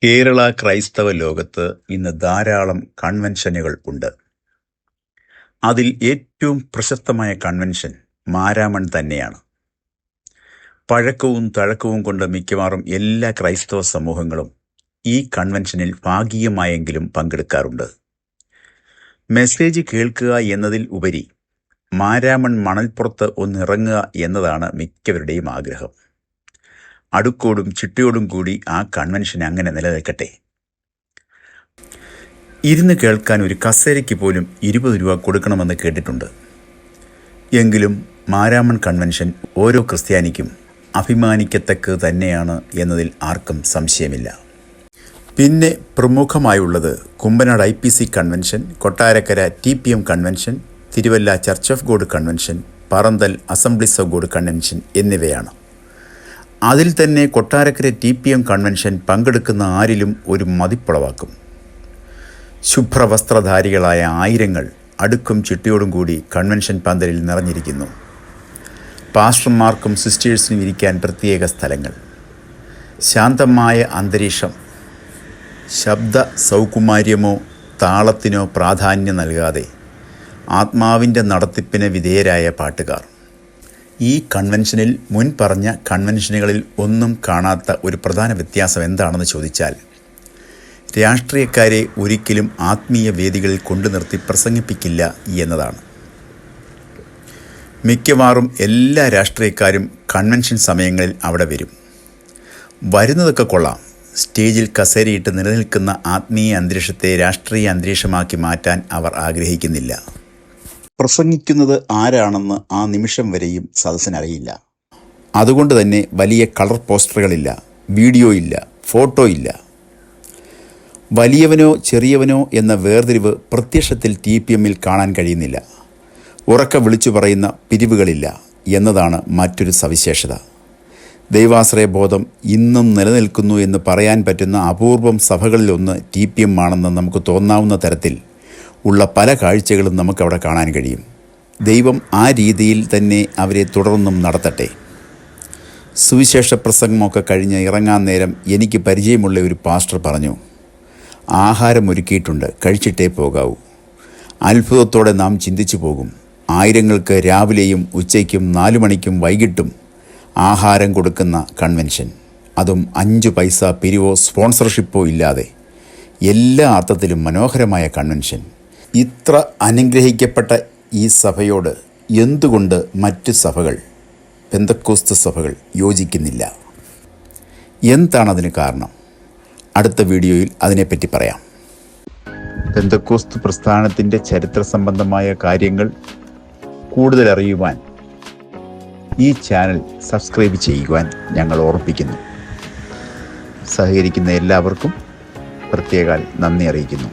കേരള ക്രൈസ്തവ ലോകത്ത് ഇന്ന് ധാരാളം കൺവെൻഷനുകൾ ഉണ്ട്. അതിൽ ഏറ്റവും പ്രശസ്തമായ കൺവെൻഷൻ മാരാമൺ തന്നെയാണ്. പഴക്കവും തഴക്കവും കൊണ്ട് മിക്കവാറും എല്ലാ ക്രൈസ്തവ സമൂഹങ്ങളും ഈ കൺവെൻഷനിൽ ഭാഗികമായെങ്കിലും പങ്കെടുക്കാറുണ്ട്. മെസ്സേജ് കേൾക്കുക എന്നതിൽ ഉപരി മാരാമൺ മണൽപ്പുറത്ത് ഒന്നിറങ്ങുക എന്നതാണ് മിക്കവരുടെയും ആഗ്രഹം. അടുക്കോടും ചിട്ടയോടും കൂടി ആ കൺവെൻഷൻ അങ്ങനെ നിലനിൽക്കട്ടെ. ഇരുന്ന് കേൾക്കാൻ ഒരു കസേരയ്ക്ക് പോലും 20 രൂപ കൊടുക്കണമെന്ന് കേട്ടിട്ടുണ്ട്. എങ്കിലും മാരാമൺ കൺവെൻഷൻ ഓരോ ക്രിസ്ത്യാനിക്കും അഭിമാനിക്കത്തക്ക തന്നെയാണ് എന്നതിൽ ആർക്കും സംശയമില്ല. പിന്നെ പ്രമുഖമായുള്ളത് Kumbanad IPC convention, Kottarakkara TPM convention, Thiruvalla church of God convention, Parandal assemblies of God convention എന്നിവയാണ്. അതിൽ തന്നെ കൊട്ടാരക്കര TPM കൺവെൻഷൻ പങ്കെടുക്കുന്ന ആരിലും ഒരു മതിപ്പുളവാക്കും. ശുഭ്രവസ്ത്രധാരികളായ ആയിരങ്ങൾ അടുക്കും ചിട്ടയോടും കൂടി കൺവെൻഷൻ പന്തലിൽ നിറഞ്ഞിരിക്കുന്നു. പാസ്റ്റർമാർക്കും സിസ്റ്റേഴ്സിനും ഇരിക്കാൻ പ്രത്യേക സ്ഥലങ്ങൾ, ശാന്തമായ അന്തരീക്ഷം, ശബ്ദ സൗകുമാര്യമോ താളത്തിനോ പ്രാധാന്യം നൽകാതെ ആത്മാവിൻ്റെ നടത്തിപ്പിന് വിധേയരായ പാട്ടുകാർ. ഈ കൺവെൻഷനിൽ മുൻ പറഞ്ഞ കൺവെൻഷനുകളിൽ ഒന്നും കാണാത്ത ഒരു പ്രധാന വ്യത്യാസം എന്താണെന്ന് ചോദിച്ചാൽ, രാഷ്ട്രീയക്കാരെ ഒരിക്കലും ആത്മീയ വേദികളിൽ കൊണ്ടു നിർത്തി പ്രസംഗിപ്പിക്കില്ല എന്നതാണ്. മിക്കവാറും എല്ലാ രാഷ്ട്രീയക്കാരും കൺവെൻഷൻ സമയങ്ങളിൽ അവിടെ വരും. വരുന്നതൊക്കെ കൊള്ളാം. സ്റ്റേജിൽ കസേരയിട്ട് നിലനിൽക്കുന്ന ആത്മീയ അന്തരീക്ഷത്തെ രാഷ്ട്രീയ അന്തരീക്ഷമാക്കി മാറ്റാൻ അവർ ആഗ്രഹിക്കുന്നില്ല. പ്രസംഗിക്കുന്നത് ആരാണെന്ന് ആ നിമിഷം വരെയും സദസ്സിനറിയില്ല. അതുകൊണ്ട് തന്നെ വലിയ കളർ പോസ്റ്ററുകളില്ല, വീഡിയോ ഇല്ല, ഫോട്ടോ ഇല്ല. വലിയവനോ ചെറിയവനോ എന്ന വേർതിരിവ് പ്രത്യക്ഷത്തിൽ TPMൽ കാണാൻ കഴിയുന്നില്ല. ഉറക്കെ വിളിച്ചു പറയുന്ന പിരിവുകളില്ല എന്നതാണ് മറ്റൊരു സവിശേഷത. ദൈവാശ്രയബോധം ഇന്നും നിലനിൽക്കുന്നു എന്ന് പറയാൻ പറ്റുന്ന അപൂർവം സഭകളിലൊന്ന് TPM ആണെന്ന് നമുക്ക് തോന്നാവുന്ന തരത്തിൽ ഉള്ള പല കാഴ്ചകളും നമുക്കവിടെ കാണാൻ കഴിയും. ദൈവം ആ രീതിയിൽ തന്നെ അവരെ തുടർന്നും നടത്തട്ടെ. സുവിശേഷ പ്രസംഗമൊക്കെ കഴിഞ്ഞ് ഇറങ്ങാൻ നേരം എനിക്ക് പരിചയമുള്ള ഒരു പാസ്റ്റർ പറഞ്ഞു, ആഹാരം ഒരുക്കിയിട്ടുണ്ട്, കഴിച്ചിട്ടേ പോകാവൂ. അത്ഭുതത്തോടെ നാം ചിന്തിച്ചു പോകും. ആയിരങ്ങൾക്ക് രാവിലെയും ഉച്ചയ്ക്കും 4 മണിക്കും വൈകിട്ടും ആഹാരം കൊടുക്കുന്ന കൺവെൻഷൻ, അതും 5 പൈസ പിരിവോ സ്പോൺസർഷിപ്പോ ഇല്ലാതെ. എല്ലാ അർത്ഥത്തിലും മനോഹരമായ കൺവെൻഷൻ. ഇത്ര അനുഗ്രഹിക്കപ്പെട്ട ഈ സഭയോട് എന്തുകൊണ്ട് മറ്റ് സഭകൾ, പെന്തക്കോസ്ത് സഭകൾ യോജിക്കുന്നില്ല? എന്താണതിന് കാരണം? അടുത്ത വീഡിയോയിൽ അതിനെപ്പറ്റി പറയാം. പെന്തക്കോസ്ത് പ്രസ്ഥാനത്തിൻ്റെ ചരിത്ര സംബന്ധമായ കാര്യങ്ങൾ കൂടുതൽ അറിയുവാൻ ഈ ചാനൽ സബ്സ്ക്രൈബ് ചെയ്യുവാൻ ഞങ്ങൾ ഓർമ്മിപ്പിക്കുന്നു. സഹകരിക്കുന്ന എല്ലാവർക്കും പ്രത്യേകം നന്ദി അറിയിക്കുന്നു.